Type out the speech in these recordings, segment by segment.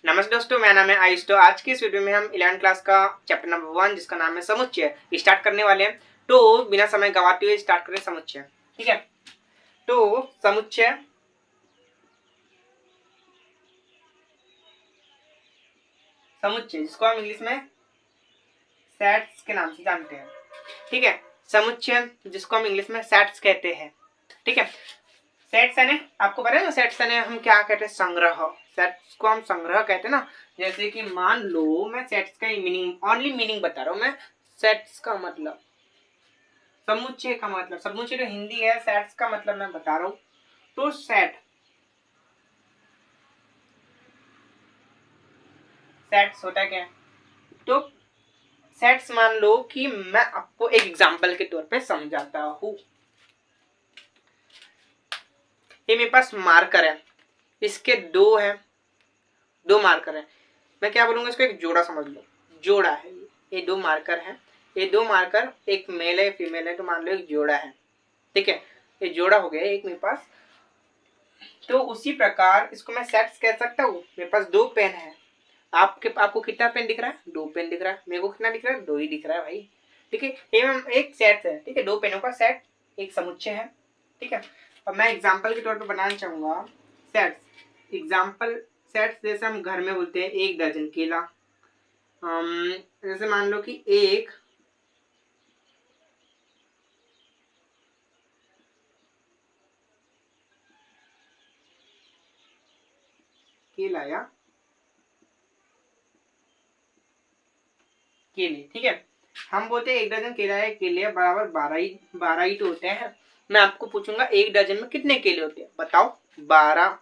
नमस्ते दोस्तों, मेरा नाम है आयुष। तो आज की इस वीडियो में हम 11th क्लास का चैप्टर नंबर 1 जिसका नाम है समुच्चय स्टार्ट करने वाले हैं। तो बिना समय गवाते हुए स्टार्ट करें समुच्चय। ठीक है, तो समुच्चय जिसको हम इंग्लिश में सेट्स के नाम से जानते हैं। ठीक है, समुच्चय जिसको हम इंग्लिश में सेट्स कहते हैं। ठीक है, सेट्स यानी आपको पता है ना, सेट्स यानी हम क्या कहते हैं, संग्रह। सेट्स को हम संग्रह कहते हैं ना। जैसे कि मान लो मैं सेट्स का मीनिंग ओनली मीनिंग बता रहा हूं। मैं सेट्स का मतलब, समुच्चय का मतलब, समुच्चय जो हिंदी है, सेट्स का मतलब मैं बता रहा हूं। तो सेट्स होता क्या है? तो सेट्स मान लो कि मैं आपको एक एग्जांपल के तौर पे समझाता हूं। ये मेरे पास मार्कर है, इसके दो मार्कर है। मैं क्या बोलूंगा, इसको एक जोड़ा समझ लो। जोड़ा है ये दो मार्कर है। ये दो मार्कर, एक मेल है फीमेल है, तो मान लो एक जोड़ा है। ठीक है, ये जोड़ा हो गया एक मेरे पास। तो उसी प्रकार इसको मैं सेट्स कह सकता हूँ। मेरे पास दो पेन है। आपको कितना पेन दिख रहा है? दो पेन दिख रहा है। मेरे को कितना दिख रहा है? दो ही दिख रहा है भाई। ठीक है, ये एक सेट है। ठीक है, दो पेनों का सेट एक समुच्चय है। ठीक है, अब मैं एग्जांपल के तौर पे बनाना चाहूंगा सेट्स। एग्जांपल सेट्स जैसे हम घर में बोलते हैं 1 दर्जन केला। जैसे मान लो कि एक केला या केले। ठीक है, हम बोलते हैं 1 दर्जन केला या केले बराबर 12 ही तो होते हैं। मैं आपको पूछूंगा 1 दर्जन में कितने केले होते हैं, बताओ। 12।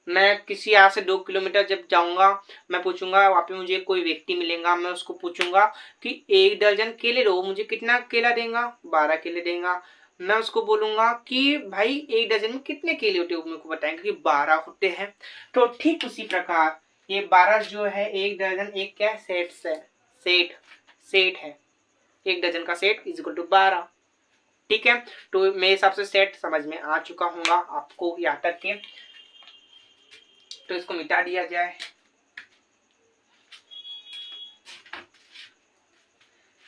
मैं किसी यहाँ से 2 किलोमीटर जब जाऊंगा, मैं पूछूंगा, वहां पे मुझे कोई व्यक्ति मिलेगा, मैं उसको पूछूंगा कि 1 दर्जन केले दो, मुझे कितना केला देगा? 12 केले देगा। मैं उसको बोलूंगा कि भाई 1 दर्जन में कितने केले होते हैं, मेरे को बताएंगे कि 12 होते हैं। तो ठीक उसी प्रकार ये 12 जो है 1 दर्जन, एक क्या है? सेट है। 1 दर्जन का सेट इज इक्वल टू 12। ठीक है, तो मेरे हिसाब से सेट समझ में आ चुका होगा आपको यहाँ तक के। तो इसको मिटा दिया जाए।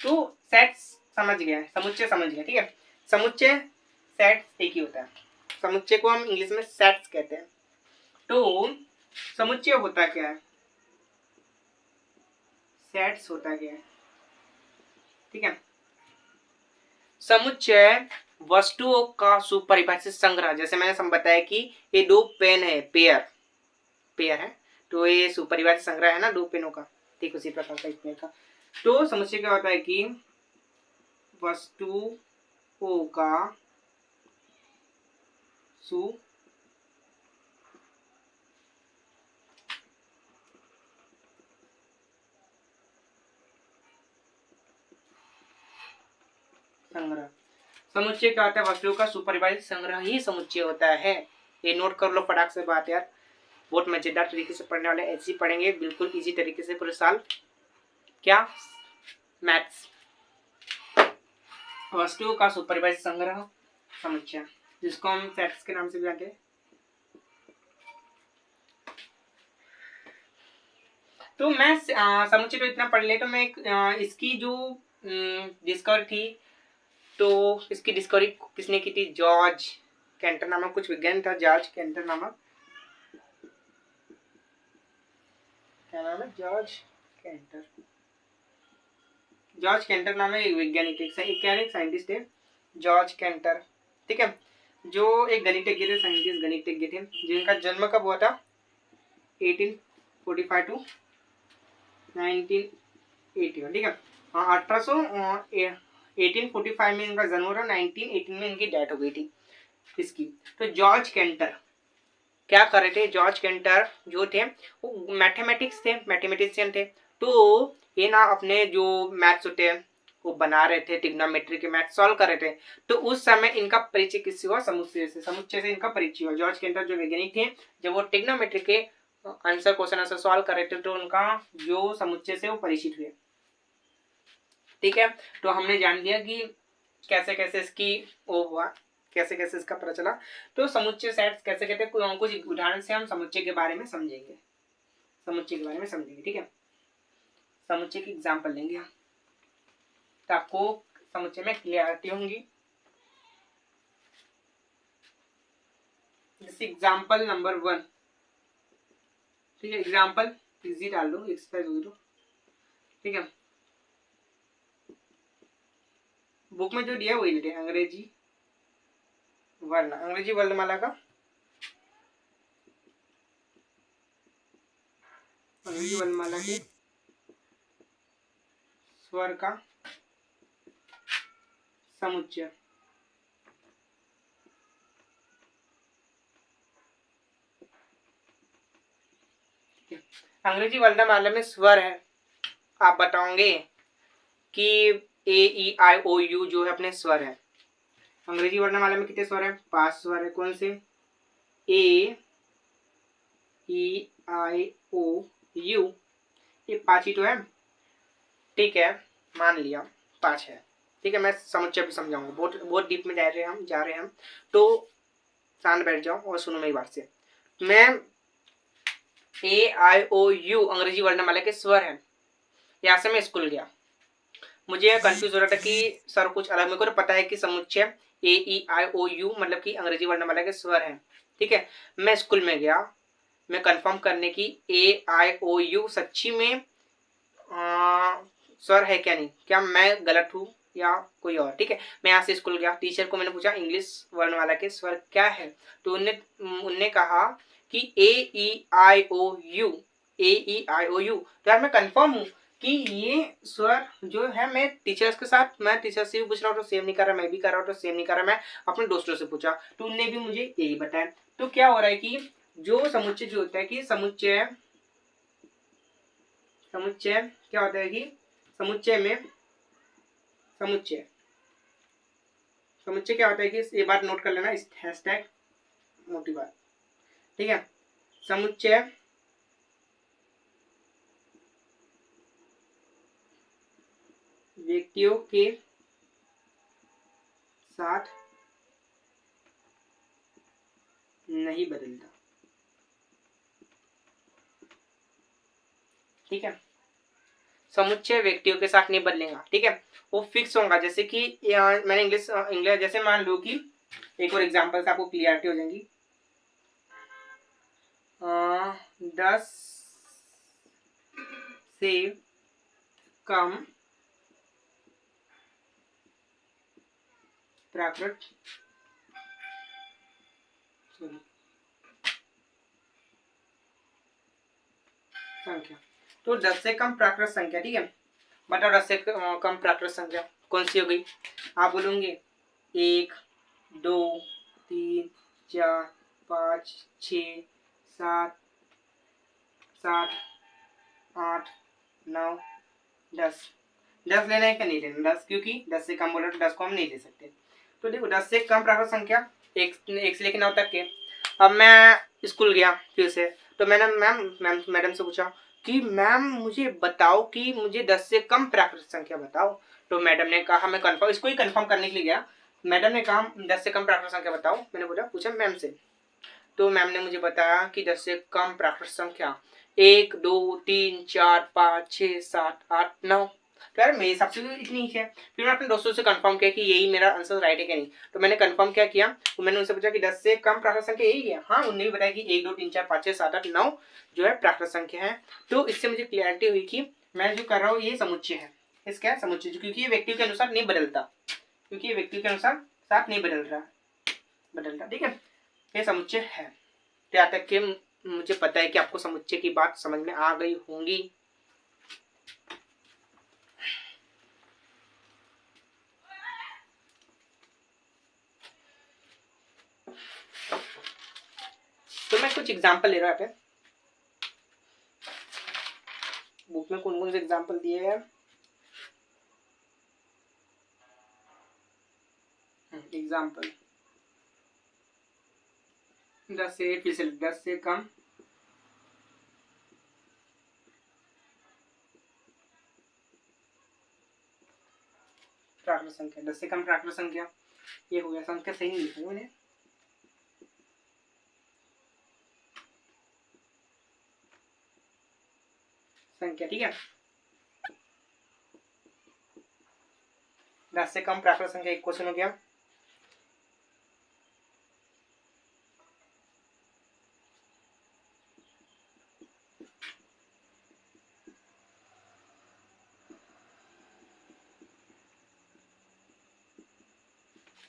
तो सेट्स समझ गया, समुच्चय समझ गया। ठीक है, समुच्चय सेट्स एक ही होता है। समुच्चय को हम इंग्लिश में सेट्स कहते हैं। तो समुच्चय होता क्या है, सेट्स होता क्या है? ठीक है, समुच्चय वस्तुओं का सुपरिभाषित संग्रह। जैसे मैंने बताया कि ये दो पेन है, पेयर है, तो ये सुपरिभाषित संग्रह है ना दो पेनों का। ठीक उसी प्रकार का एक पेन का। तो समुच्चय क्या होता है कि वस्तुओं का संग्रह। समुच्चय क्या होता है? वस्तुओं का सुपरिभाषित संग्रह ही समुच्चय होता है। ये नोट कर लो फटाक से बात यार, बहुत मजेदार तरीके से पढ़ने वाले ऐसे ही पढ़ेंगे, बिल्कुल इजी तरीके से पूरे साल। क्या? मैथ्स। वस्तुओं का सुपरिभाषित संग्रह समुच्चय, जिसको हम सेट्स के नाम से भी जानते हैं। तो मैं समुच्चय तो इतना पढ़ ले, तो मैं इसकी जो डिस्कवरी थी, तो इसकी डिस्कवरी किसने की थी? जॉर्ज कैंटर नामक कुछ विज्ञानी था। जॉर्ज कैंटर नामक, क्या नाम है? जॉर्ज कैंटर नाम है एक वैज्ञानिक, एक साइंटिस्ट है, जॉर्ज कैंटर। ठीक है, जो एक गणितज्ञ थे, साइंटिस्ट गणितज्ञ थे, जिनका जन्म कब हुआ था? 1845 टू 1981। ठीक है, 1845 में इनका जन्म हुआ, 1918 में इनकी डेथ हो गई थी इसकी। तो जॉर्ज कैंटर क्या कर रहे थे? जॉर्ज कैंटर जो थे वो मैथमेटिशियन थे। तो ये ना अपने जो मैथ्स होते हैं वो बना रहे थे, ट्रिग्नोमेट्री के मैथ सॉल्व कर रहे थे। तो उस समय इनका परिचय किससे हुआ? समुच्चय से इनका परिचय हुआ। जॉर्ज कैंटर जो वैज्ञानिक थे, जब वो ट्रिग्नोमेट्री के क्वेश्चन आंसर सॉल्व कर रहे थे, तो उनका जो समुच्चय से वो परिचित हुए। ठीक है, तो हमने जान लिया कि कैसे कैसे इसकी वो हुआ, कैसे कैसे इसका पता चला। तो समुच्चय सेट्स कैसे कहते हैं, कुछ उदाहरण से हम समुच्चय के बारे में समझेंगे। समुच्चय के बारे में समझेंगे। ठीक है, समुच्चय की एग्जाम्पल लेंगे हम, तो आपको समुच्चय में क्लियरिटी होंगी। जैसे एग्जाम्पल नंबर 1, ठीक है, एग्जाम्पल इजी डाल दो, एक्सरसाइज हो दो। ठीक है, बुक में जो दिया है वही लिखे, अंग्रेजी वर्ण, अंग्रेजी वर्णमाला का, अंग्रेजी वर्णमाला के स्वर का समुच्चय। अंग्रेजी वर्णमाला में स्वर है, आप बताओगे कि ए ई आई ओ यू जो है अपने स्वर है। अंग्रेजी वर्णमाला में कितने स्वर है? 5 स्वर है। कौन से? ए ई आई ओ यू, ये 5 ही तो है। ठीक है, मान लिया 5 है। ठीक है, मैं समुच्चय भी समझाऊंगा, बहुत डीप में जा रहे हैं हम, तो शांत बैठ जाओ और सुनो मेरी बात से। मैं ए आई ओ यू अंग्रेजी वर्णमाला के स्वर है, यहाँ से मैं स्कूल गया, मुझे कंफ्यूज हो रहा था कि सर कुछ अलग, मेरे को तो पता है कि समुच्चय ए ई आई ओ यू मतलब कि अंग्रेजी वर्णमाला के स्वर हैं। ठीक है, मैं स्कूल में गया, मैं कंफर्म करने की ए आई ओ यू सच्ची में स्वर है क्या नहीं, क्या मैं गलत हूँ या कोई और। ठीक है, मैं यहाँ से स्कूल गया, टीचर को मैंने पूछा इंग्लिश वर्णमाला के स्वर क्या है, तो उनने कहा कि ए ई आई ओ you, A E I O you. तो यार मैं कंफर्म हूँ कि ये स्वर जो है, मैं टीचर्स के साथ, मैं टीचर से भी पूछ रहा हूँ तो सेम नहीं कर रहा, मैं भी कर रहा हूँ तो सेम नहीं कर रहा, मैं अपने दोस्तों से पूछा तो उनने भी मुझे यही बताया। तो क्या हो रहा है कि जो समुच्चय जो होता है कि समुच्चय क्या होता है कि समुच्चय में समुच्चय क्या होता है कि ये बात नोट कर लेना, इस हैशटैग मोटी बात। ठीक है, समुच्चय व्यक्तियों के साथ नहीं बदलता। ठीक है, समुच्चय व्यक्तियों के साथ नहीं बदलेगा। ठीक है, वो फिक्स होगा। जैसे कि मैंने इंग्लिश जैसे मान लो कि एक और एग्जांपल से आपको क्लियरिटी हो जाएगी। 10 से कम प्राकृत संख्या, तो 10 से कम प्राकृत संख्या। ठीक है, बताओ 10 से कम प्राकृत संख्या कौन सी हो गई? आप बोलोगे 1 2 3 4 5 6 7 7 8 9 10। 10 लेना है क्या नहीं लेना? 10, क्योंकि 10 से कम बोला तो 10 को हम नहीं ले सकते। तो देखो 10 से कम प्राकृत संख्या एक से लेकर 9 तक के। अब मैं स्कूल गया फिर से, तो मैंने मैडम से पूछा कि मैम मुझे बताओ कि मुझे 10 से कम प्राकृत संख्या बताओ। तो मैडम ने कहा, मैं कंफर्म इसको ही कंफर्म करने के लिए गया, मैडम ने कहा 10 से कम प्राकृत संख्या बताओ। मैंने पूछा मैम से, तो मैम ने मुझे बताया कि 10 से कम प्राकृत संख्या 1 2 3 4 5 6 7 8 9। तो यार मेरे हिसाब से तो इतनी ही है। फिर मैं अपने दोस्तों से कंफर्म किया कि यही मेरा आंसर राइट है क्या नहीं। तो मैंने कंफर्म क्या किया, तो मैंने उनसे पूछा कि 10 से कम प्राकृत संख्या यही है। हाँ, उन्होंने भी बताया कि 1 2 3 4 5 6 7 8 9 जो है प्राकृत संख्या है। तो इससे मुझे क्लियरिटी हुई कि मैं जो कर रहा हूँ ये समुच्चय है। इसका समुच्चय, क्योंकि ये व्यक्ति के अनुसार नहीं बदलता, क्योंकि ये व्यक्ति के अनुसार साथ नहीं बदलता। ठीक है, ये समुच्चय है। तो यहाँ तक कि मुझे पता है कि आपको समुच्चय की बात समझ में आ गई होंगी। तो मैं कुछ एग्जांपल ले रहा था, बुक में कौन-कौन से एग्जांपल दिए हैं। एग्जांपल 10 से फिर से 10 से कम प्राकृत संख्या, 10 से कम प्राकृत संख्या, ये हो गया। संख्या सही नहीं लिखा मैंने, संख्या, ठीक है। 10 से कम प्राकृत संख्या, एक क्वेश्चन हो गया।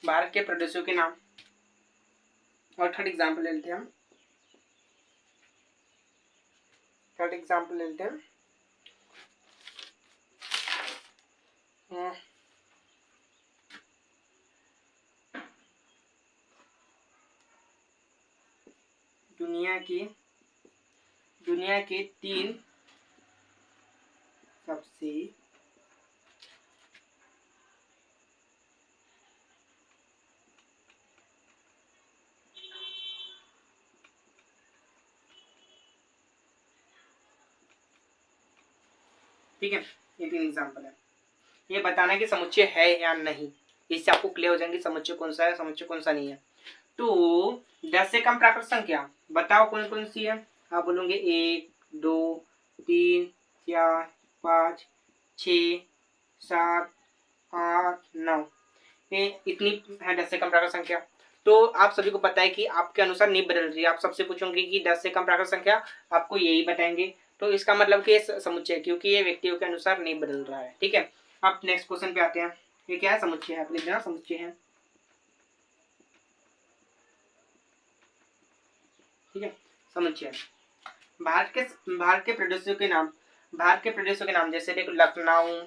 भारत के प्रदेशों के नाम, और थर्ड एग्जाम्पल ले लेते हैं हम। थर्ड एग्जाम्पल ले लेते हैं। दुनिया के 3 सबसे ठीक है, ये 3 एग्जाम्पल है। ये बताना कि समुच्चय है या नहीं, इससे आपको क्लियर हो जाएंगे समुच्चय कौन सा है, समुच्चय कौन सा नहीं है। तो 10 से कम प्राकृत संख्या बताओ कौन कौन सी है। आप बोलोगे 1, 2, 3, 4, 5, 6, 7, 8, 9, ये इतनी है 10 से कम प्राकृत संख्या। तो आप सभी को पता है कि आपके अनुसार नहीं बदल रही है। आप सबसे पूछोगे कि 10 से कम प्राकृत संख्या, आपको यही बताएंगे। तो इसका मतलब कि ये समुच्चय है, क्योंकि ये व्यक्तियों के अनुसार नहीं बदल रहा है, ठीक है। अब नेक्स्ट क्वेश्चन पे आते हैं। ये क्या है, समुच्चय है, आप लिख देना समुच्चय है, ठीक है, समुच्चय। भारत के प्रदेशों के नाम, जैसे देखो लखनऊ,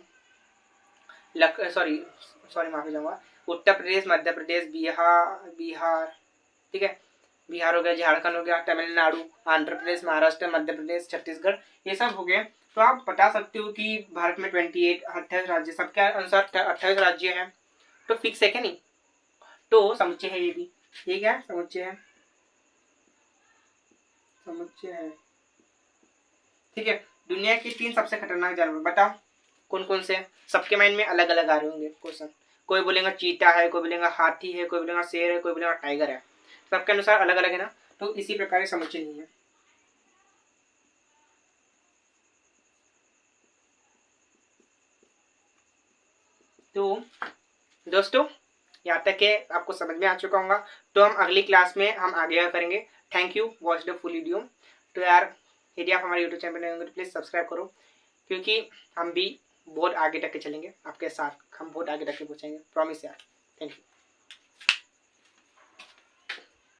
सॉरी माफी चाहूंगा, उत्तर प्रदेश, मध्य प्रदेश, बिहार, ठीक है, बिहार हो गया, झारखंड हो गया, तमिलनाडु, आंध्र प्रदेश, महाराष्ट्र, मध्य प्रदेश, छत्तीसगढ़, ये सब हो गए। तो आप बता सकते हो कि भारत में 28 राज्य, सबके अनुसार 28 राज्य हैं। तो फिक्स है क्या, नहीं? तो समुच्चय है ये भी। ये क्या है, समुच्चय है, समुच्चय है, ठीक है। दुनिया की 3 सबसे खतरनाक जानवर बताओ कौन कौन से हैं। सबके माइंड में अलग अलग आ रहे होंगे क्वेश्चन। कोई बोलेगा चीता है, कोई बोलेगा हाथी है, कोई बोलेगा शेर है, कोई बोलेगा टाइगर है। सबके अनुसार अलग अलग है ना। तो इसी प्रकार समुच्चय नहीं है। तो दोस्तों, यहाँ तक के आपको समझ में आ चुका होगा। तो हम अगली क्लास में हम आगे करेंगे। Thank you, watch the full video. तो यार, यदि आप हमारे यूट्यूब चैनल पर नए होंगे तो प्लीज़ सब्सक्राइब करो, क्योंकि हम भी बहुत आगे तक के चलेंगे आपके साथ। हम बहुत आगे तक के पहुँचेंगे, प्रॉमिस यार। Thank you.